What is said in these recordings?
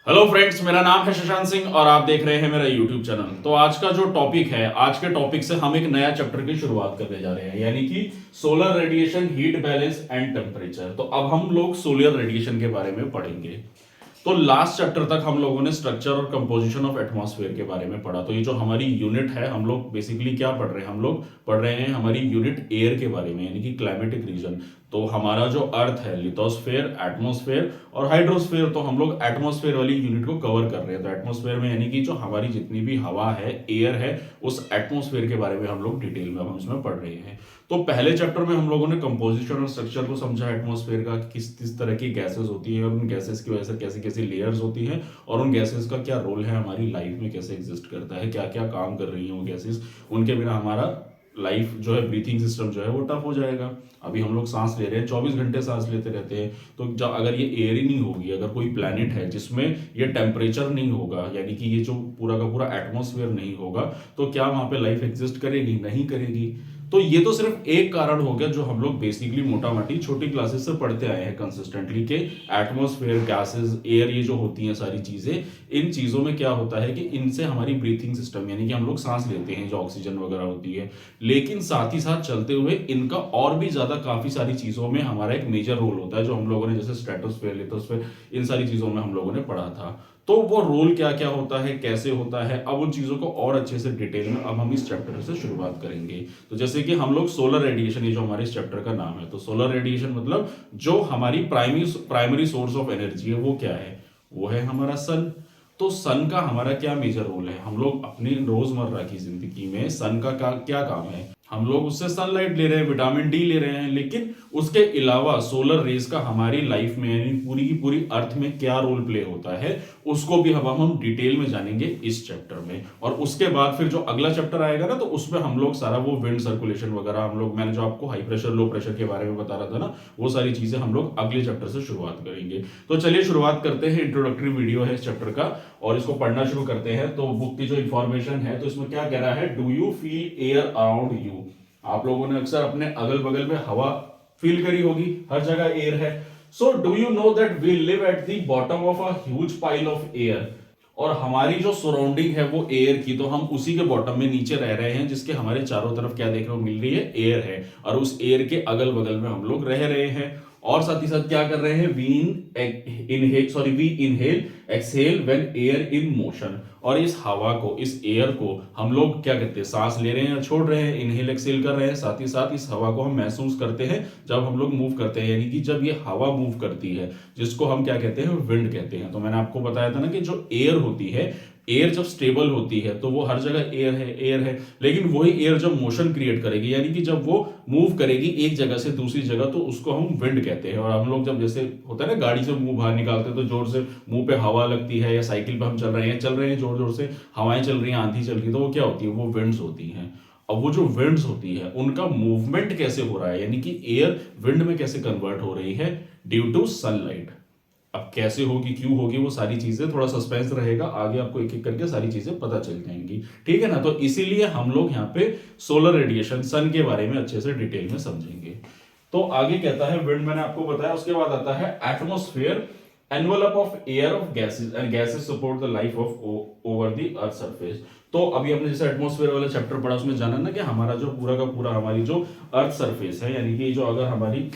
Hello friends, मेरा नाम है शशांक सिंह और आप देख रहे हैं मेरा यूट्यूब चैनल। तो आज का जो टॉपिक है, आज के टॉपिक से हम एक नया चैप्टर की शुरुआत करने जा रहे हैं, यानी कि solar radiation, heat balance and temperature. तो अब हम लोग सोलर रेडिएशन के बारे में पढ़ेंगे। तो लास्ट चैप्टर तक हम लोगों ने स्ट्रक्चर और कंपोजिशन ऑफ एटमॉस्फेयर के बारे में पढ़ा। तो ये जो हमारी यूनिट है, हम लोग बेसिकली क्या पढ़ रहे हैं, हम लोग पढ़ रहे हैं हमारी यूनिट एयर के बारे में, यानी कि क्लाइमेटिक रीजन। तो हमारा जो अर्थ है, लिथोस्फेयर, एटमॉस्फेयर और हाइड्रोस्फेयर, तो हम लोग एटमॉस्फेयर वाली यूनिट को कवर कर रहे हैं। तो एटमॉस्फेयर में यानी कि जो हमारी जितनी भी हवा है, एयर है, उस एटमॉस्फेयर के बारे में हम लोग डिटेल में हम इसमें पढ़ रहे हैं। तो पहले चैप्टर में हम लोगों ने कंपोजिशन और स्ट्रक्चर को समझा एटमॉस्फेयर का, किस किस तरह की गैसेस होती है और उन गैसेस की वजह से कैसी कैसी लेयर्स होती हैं और उन गैसेस का क्या रोल है हमारी लाइफ में, कैसे एग्जिस्ट करता है, क्या क्या काम कर रही हैं वो गैसेस। उनके बिना हमारा लाइफ जो है, ब्रीथिंग सिस्टम जो है वो टफ हो जाएगा। अभी हम लोग सांस ले रहे हैं, 24 घंटे सांस लेते रहते हैं। तो जब अगर ये एयर ही नहीं होगी, अगर कोई प्लैनेट है जिसमें ये टेम्परेचर नहीं होगा, यानी कि ये जो पूरा का पूरा एटमॉस्फेयर नहीं होगा, तो क्या वहां पे लाइफ एग्जिस्ट करेगी? नहीं करेगी। तो ये तो सिर्फ एक कारण हो गया जो हम लोग बेसिकली मोटा मोटी छोटी क्लासेस से पढ़ते आए हैं कंसिस्टेंटली, के एटमॉस्फेयर, गैसेस, एयर, ये जो होती हैं सारी चीजें, इन चीजों में क्या होता है कि इनसे हमारी ब्रीथिंग सिस्टम, यानी कि हम लोग सांस लेते हैं, जो ऑक्सीजन वगैरह होती है। लेकिन साथ ही साथ चलते हुए इनका और भी ज्यादा काफी सारी चीजों में हमारा एक मेजर रोल होता है, जो हम लोगों ने जैसे स्ट्रेटोस्फेयर, लिथोस्फेयर, इन सारी चीजों में हम लोगों ने पढ़ा था। तो वो रोल क्या क्या होता है, कैसे होता है, अब उन चीजों को और अच्छे से डिटेल में अब हम इस चैप्टर से शुरुआत करेंगे। तो जैसे कि हम लोग सोलर रेडिएशन, ये जो हमारे इस चैप्टर का नाम है, तो सोलर रेडिएशन मतलब जो हमारी प्राइमरी सोर्स ऑफ एनर्जी है वो क्या है? वो है हमारा सन। तो सन का हमारा क्या मेजर रोल है? हम लोग अपनी रोजमर्रा की जिंदगी में सन का क्या काम है? हम लोग उससे सनलाइट ले रहे हैं, विटामिन डी ले रहे हैं, लेकिन उसके अलावा सोलर रेज का हमारी लाइफ में, यानी पूरी की पूरी अर्थ में क्या रोल प्ले होता है, उसको भी अब हम डिटेल में जानेंगे इस चैप्टर में। और उसके बाद फिर जो अगला चैप्टर आएगा ना, तो उसमें हम लोग सारा वो विंड सर्कुलेशन वगैरह, हम लोग, मैंने जो आपको हाई प्रेशर लो प्रेशर के बारे में बता रहा था ना, वो सारी चीजें हम लोग अगले चैप्टर से शुरुआत करेंगे। तो चलिए शुरुआत करते हैं। इंट्रोडक्टरी वीडियो है इस चैप्टर का और इसको पढ़ना शुरू करते हैं। तो बुक की जो इंफॉर्मेशन है, तो इसमें क्या कह रहा है, do you feel air around you? आप लोगों ने अक्सर अपने अगल बगल में हवा फील करी होगी, हर जगह एयर है। So do you know that we live at the bottom of a huge pile of air? और हमारी जो सराउंडिंग है वो एयर की, तो हम उसी के बॉटम में नीचे रह रहे हैं, जिसके हमारे चारों तरफ क्या देखने को मिल रही है? एयर है। और उस एयर के अगल बगल में हम लोग रह रहे हैं। और साथ ही साथ क्या कर रहे हैं? We inhale exhale when air in motion. और इस हवा को, इस एयर को हम लोग क्या कहते हैं? सांस ले रहे हैं या छोड़ रहे हैं, इनहेल एक्सहेल कर रहे हैं। साथ ही साथ इस हवा को हम महसूस करते हैं जब हम लोग मूव करते हैं, यानी कि जब ये हवा मूव करती है, जिसको हम क्या कहते हैं? विंड कहते हैं। तो मैंने आपको बताया था ना कि जो एयर होती है, एयर जब स्टेबल होती है तो वो हर जगह एयर है, एयर है। लेकिन वही एयर जब मोशन क्रिएट करेगी, यानी कि जब वो मूव करेगी एक जगह से दूसरी जगह, तो उसको हम विंड कहते हैं। और हम लोग जब, जैसे होता है ना, गाड़ी से मुंह बाहर निकालते हैं तो जोर से मुंह पे हवा लगती है, या साइकिल पे हम चल रहे हैं जोर जोर से हवाएं चल रही हैं, आंधी चल रही है, तो वो क्या होती है? वो विंड्स होती हैं। अब वो जो विंड्स होती है, उनका मूवमेंट कैसे हो रहा है, यानी कि एयर विंड में कैसे कन्वर्ट हो रही है? Due to sunlight. अब कैसे होगी, क्यों होगी, वो सारी चीजें, थोड़ा सस्पेंस रहेगा, आगे आपको एक एक करके सारी चीजें पता चल जाएंगी, ठीक है ना। तो इसीलिए हम लोग यहाँ पे सोलर रेडिएशन, सन के बारे में अच्छे से डिटेल में समझेंगे। तो आगे कहता है विंड, मैंने आपको बताया। उसके बाद आता है atmosphere, envelope of air of gases and gases support the life of over the earth surface. तो अभी हमने जैसे एटमॉस्फेयर वाला चैप्टर पढ़ा, उसमें जाना ना कि हमारा जो पूरा का पूरा, हमारी जो अर्थ सरफेस है, यानी कि जो, अगर हमारी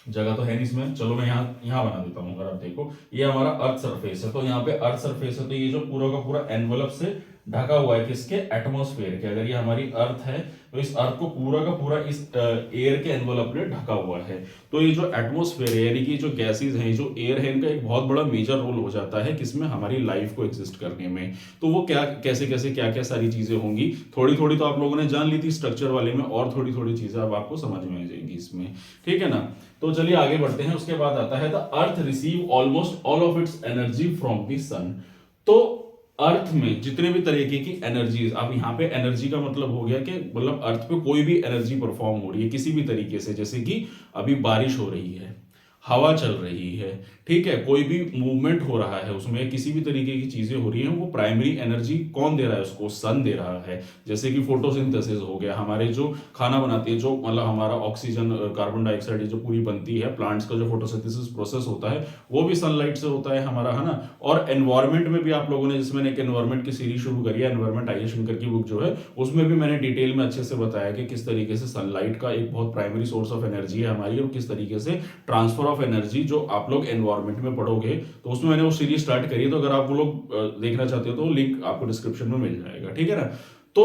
जगह तो है नहीं इसमें, चलो मैं यहाँ बना देता हूँ। अगर आप देखो, ये हमारा अर्थ सरफेस है, तो यहाँ पे अर्थ सरफेस है, तो ये जो पूरा का पूरा एनवलप से ढका हुआ है, किसके? एटमॉस्फेयर के। अगर ये हमारी अर्थ है, तो इस अर्थ को पूरा का पूरा इस एयर के एनवलप में ढका हुआ है। तो ये जो एटमॉस्फेयर है, यानी कि जो गैसेज हैं, जो एयर है, इनका एक बहुत बड़ा मेजर रोल हो जाता है किसमें? हमारी लाइफ को एग्जिस्ट करने में। तो वो क्या, कैसे कैसे, क्या क्या सारी चीजें होंगी, थोड़ी थोड़ी तो आप लोगों ने जान ली थी स्ट्रक्चर वाले में, और थोड़ी थोड़ी चीजें अब आपको समझ में आ जाएंगी इसमें, ठीक है ना। तो चलिए आगे बढ़ते हैं। उसके बाद आता है the earth receive almost all of its energy from the sun. तो अर्थ में जितने भी तरीके की एनर्जीज, अब यहाँ पे एनर्जी का मतलब हो गया कि मतलब अर्थ पे कोई भी एनर्जी परफॉर्म हो रही है किसी भी तरीके से, जैसे कि अभी बारिश हो रही है, हवा चल रही है, ठीक है, कोई भी मूवमेंट हो रहा है उसमें, किसी भी तरीके की चीजें हो रही हैं, वो प्राइमरी एनर्जी कौन दे रहा है उसको? सन दे रहा है। जैसे कि फोटोसिंथेसिस हो गया, हमारे जो खाना बनाती है, जो मतलब हमारा ऑक्सीजन कार्बन डाइऑक्साइड जो पूरी बनती है, प्लांट्स का जो फोटोसिंथेसिस प्रोसेस होता है वो भी सनलाइट से होता है हमारा, है ना। और एनवायरमेंट में भी आप लोगों ने, जिसमें एक एनवायरमेंट की सीरीज शुरू करी है, एनवायरमेंट आई शंकर की बुक जो है, उसमें भी मैंने डिटेल में अच्छे से बताया कि किस तरीके से सनलाइट का एक बहुत प्राइमरी सोर्स ऑफ एनर्जी है हमारी, और किस तरीके से ट्रांसफर ऑफ एनर्जी जो आप लोग एनवायरमेंट में पढ़ोगे, तो उसमें मैंने वो सीरीज स्टार्ट करी है। तो अगर आप वो लोग देखना चाहते हो तो लिंक आपको डिस्क्रिप्शन में मिल जाएगा, ठीक है ना। तो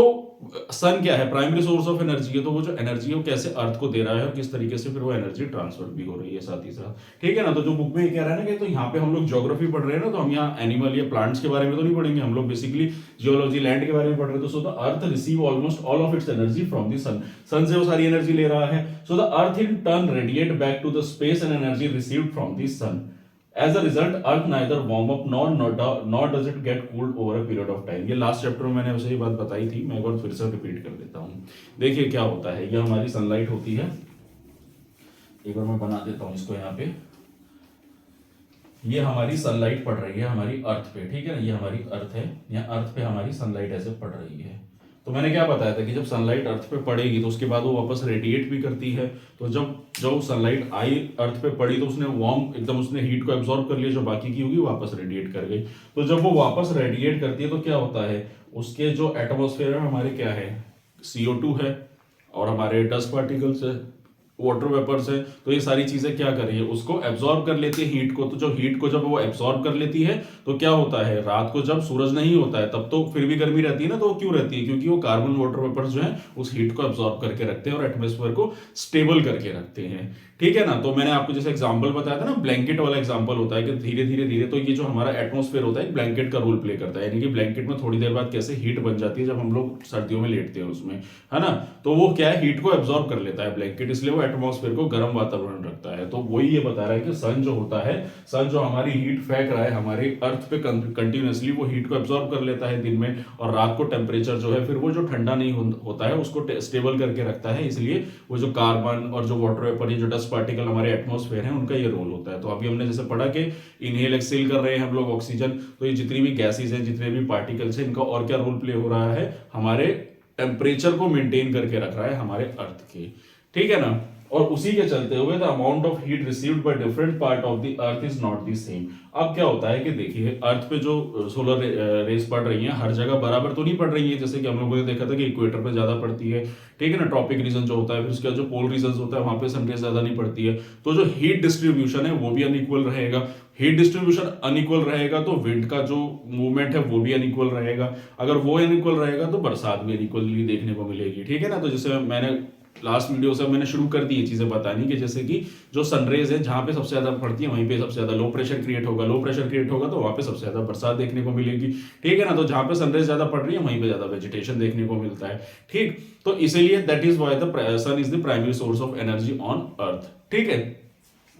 सन क्या है? प्राइमरी सोर्स ऑफ एनर्जी है। तो वो जो एनर्जी है वो कैसे अर्थ को दे रहा है और किस तरीके से फिर वो एनर्जी ट्रांसफर भी हो रही है साथ ही साथ, ठीक है ना। तो जो बुक में ये कह रहा है ना कि तो यहाँ पे हम लोग ज्योग्राफी पढ़ रहे हैं ना, तो हम यहाँ एनिमल या प्लांट्स के बारे में तो नहीं पढ़ेंगे, हम लोग बेसिकली जियोलॉजी लैंड के बारे में पढ़ रहे हैं। तो so the earth receive almost all of its energy from the sun, sun से वो सारी एनर्जी ले रहा है। So the earth in turn radiate back to the space and energy received from the sun. As a result, Earth neither warm up nor does it get cooled over a period of time। ये last chapter में मैंने उसे ये बात बताई थी, मैं एक बार फिर से रिपीट कर देता हूँ। देखिए क्या होता है, ये हमारी सनलाइट होती है, एक बार मैं बना देता हूँ इसको यहाँ पे। ये हमारी सनलाइट पड़ रही है हमारी अर्थ पे, ठीक है ना। ये हमारी अर्थ है, यहाँ अर्थ पे हमारी सनलाइट ऐसे पड़ रही है। तो मैंने क्या बताया था कि जब सनलाइट अर्थ पे पड़ेगी तो उसके बाद वो वापस रेडिएट भी करती है। तो जब सनलाइट आई अर्थ पे पड़ी तो उसने वार्म एकदम, उसने हीट को एब्जॉर्ब कर लिया, जो बाकी की होगी वापस रेडिएट कर गई। तो जब वो वापस रेडिएट करती है तो क्या होता है, उसके जो एटमॉस्फेयर है हमारे क्या है, CO2 है, और हमारे डस्ट पार्टिकल्स है, वाटर वेपर्स है। तो ये सारी चीजें क्या कर रही है, उसको एब्जॉर्ब कर लेती है हीट को। तो जो हीट को जब वो एब्जॉर्ब कर लेती है तो क्या होता है, रात को जब सूरज नहीं होता है तब तो फिर भी गर्मी रहती है ना। तो वो क्यों रहती है, क्योंकि वो कार्बन वाटर वेपर्स जो है उस हीट को एब्जॉर्ब करके रखते हैं और एटमॉस्फेयर को स्टेबल करके रखते हैं, ठीक है ना। तो मैंने आपको जैसे एग्जांपल बताया था ना, ब्लैंकेट वाला एग्जांपल होता है कि धीरे धीरे धीरे, तो ये जो हमारा एटमॉस्फेयर होता है ब्लैंकेट का रोल प्ले करता है। यानी कि ब्लैंकेट में थोड़ी देर बाद कैसे हीट बन जाती है जब हम लोग सर्दियों में लेटते हैं उसमें, है ना। तो वो क्या है, हीट को एब्जॉर्ब कर लेता है ब्लैंकेट, इसलिए वो एटमॉस्फेयर को गर्म वातावरण रखता है। तो वही ये बता रहा है कि सन जो होता है, सन जो हमारी हीट फेंक रहा है हमारे अर्थ पे कंटिन्यूअसली, वो हीट को एब्जॉर्ब कर लेता है दिन में, और रात को टेम्परेचर जो है फिर वो जो ठंडा नहीं होता है उसको स्टेबल करके रखता है। इसलिए वो जो कार्बन और जो वाटर वेपर, ये जो डस्ट पार्टिकल हमारे एटमॉस्फेयर है, उनका ये रोल होता है। तो अभी हमने जैसे पढ़ा कि इनहेल एक्सेल कर रहे हैं हम लोग ऑक्सीजन, तो ये जितनी भी गैसेज हैं, जितने भी पार्टिकल्स हैं, इनका और क्या रोल प्ले हो रहा है, हमारे टेम्परेचर को मेंटेन करके रख रहा है हमारे अर्थ के, ठीक है ना। और उसी के चलते हुए the amount of heat received by different part of the earth is not the same. अब क्या होता है कि देखिए, अर्थ पे जो सोलर रेस पड़ रही हैं हर जगह बराबर तो नहीं पड़ रही है। जैसे कि हम लोगों ने देखा था कि इक्वेटर पे ज्यादा पड़ती है, ठीक है ना, ट्रॉपिक रीजन जो होता है, फिर उसके बाद जो पोल रीजन होता है वहां पे सनरेज ज्यादा नहीं पड़ती है। तो जो हीट डिस्ट्रीब्यूशन है वो भी अनइक्वल रहेगा। हीट डिस्ट्रीब्यूशन अनइक्वल रहेगा तो विंड का जो मूवमेंट है वो भी अनइक्वल रहेगा। अगर वो अनइक्वल रहेगा तो बरसात भी अनइक्वली देखने को मिलेगी, ठीक है ना। तो जैसे मैंने लास्ट वीडियो से मैंने शुरू कर दी ये चीजें बतानी कि जैसे कि जो सनरेज है जहां पे सबसे ज्यादा पड़ती है वहीं पे सबसे ज्यादा लो प्रेशर क्रिएट होगा, लो प्रेशर क्रिएट होगा तो वहां पे सबसे ज्यादा बरसात देखने को मिलेगी, ठीक है ना। तो जहां पे सनरेज ज्यादा पड़ रही है वहीं पे ज्यादा वेजिटेशन देखने को मिलता है, ठीक। तो इसीलिए that is why the sun is the primary source of energy on earth, ठीक है।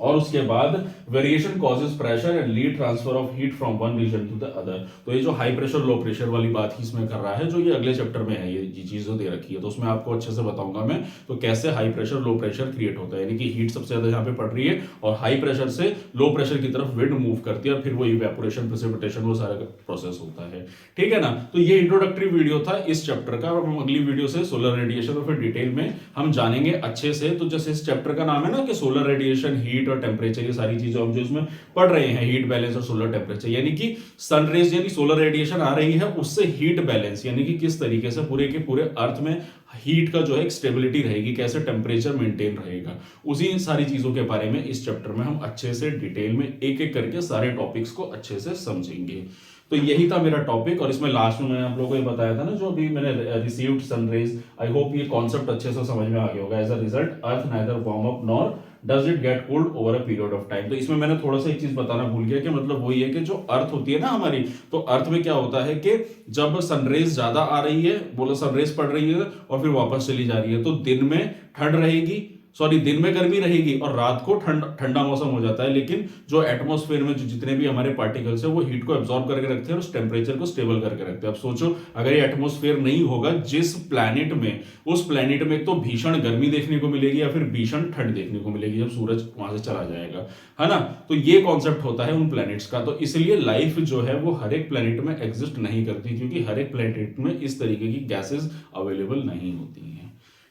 और उसके बाद variation causes pressure and lead transfer of heat from one region to the other. तो ये जो हाई प्रेशर लो प्रेशर वाली बात ही इसमें कर रहा है, जो ये अगले चैप्टर में है, ये चीज जो दे रखी है, तो उसमें आपको अच्छे से बताऊंगा मैं तो कैसे high pressure low pressure create होता है। यानी कि हीट सबसे ज्यादा यहाँ पे पड़ रही है और हाई प्रेशर से लो प्रेशर की तरफ विंड मूव करती है और फिर वो इवेपोरेशन प्रेसिपिटेशन वो सारा प्रोसेस होता है, ठीक है ना। तो ये इंट्रोडक्टरी वीडियो था इस चैप्टर का, और हम अगली वीडियो से सोलर रेडिएशन और फिर डिटेल में हम जानेंगे अच्छे से। तो जैसे इस चैप्टर का नाम है ना कि सोलर रेडिएशन, हीट और टेम्परेचर, ये सारी चीजें हम जो इसमें पढ़ रहे हैं, हीट बैलेंस और सोलर टेम्परेचर, यानी कि सनरेज यानी सोलर रेडिएशन आ रही है उससे हीट बैलेंस, यानी कि किस तरीके से पूरे के पूरे अर्थ में हीट का जो है स्टेबिलिटी रहेगी, कैसे टेम्परेचर मेंटेन रहेगा, उसी सारी चीजों के बारे में इस चैप्टर में हम अच्छे से डिटेल में एक एक करके सारे टॉपिक्स को अच्छे से समझेंगे। तो यही था मेरा टॉपिक, और इसमें लास्ट में मैंने आप लोगों को ये बताया था ना, जो अभी मैंने रिसीव्ड सनरेज, आई होप ये कॉन्सेप्ट अच्छे से समझ में आ गया होगा। As a result earth neither warm up nor does it get cold over a period of time. तो इसमें मैंने थोड़ा सा एक चीज बताना भूल गया कि मतलब वही है कि जो अर्थ होती है ना हमारी, तो अर्थ में क्या होता है कि जब सनरेज ज्यादा आ रही है, बोलो सनरेज पड़ रही है और फिर वापस चली जा रही है, तो दिन में ठंड रहेगी सॉरी दिन में गर्मी रहेगी और रात को ठंडा मौसम हो जाता है, लेकिन जो एटमॉस्फेयर में जो जितने भी हमारे पार्टिकल्स है वो हीट को एब्जॉर्ब करके रखते हैं और उस टेम्परेचर को स्टेबल करके रखते हैं। अब सोचो अगर ये एटमॉस्फेयर नहीं होगा जिस प्लैनेट में, उस प्लैनेट में तो भीषण गर्मी देखने को मिलेगी या फिर भीषण ठंड देखने को मिलेगी जब सूरज वहां से चला जाएगा, है ना। तो ये कॉन्सेप्ट होता है उन प्लैनेट्स का। तो इसलिए लाइफ जो है वो हर एक प्लैनेट में एग्जिस्ट नहीं करती, क्योंकि हर एक प्लैनेट में इस तरीके की गैसेस अवेलेबल नहीं होती हैं।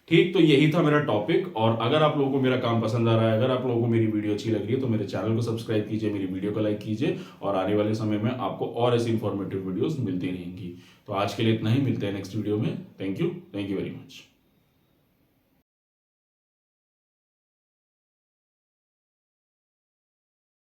ठीक, तो यही था मेरा टॉपिक। और अगर आप लोगों को मेरा काम पसंद आ रहा है, अगर आप लोगों को मेरी वीडियो अच्छी लग रही है, तो मेरे चैनल को सब्सक्राइब कीजिए, मेरी वीडियो को लाइक कीजिए, और आने वाले समय में आपको और ऐसी इंफॉर्मेटिव वीडियोस मिलती रहेंगी। तो आज के लिए इतना ही, मिलते हैं नेक्स्ट वीडियो में। Thank you very much.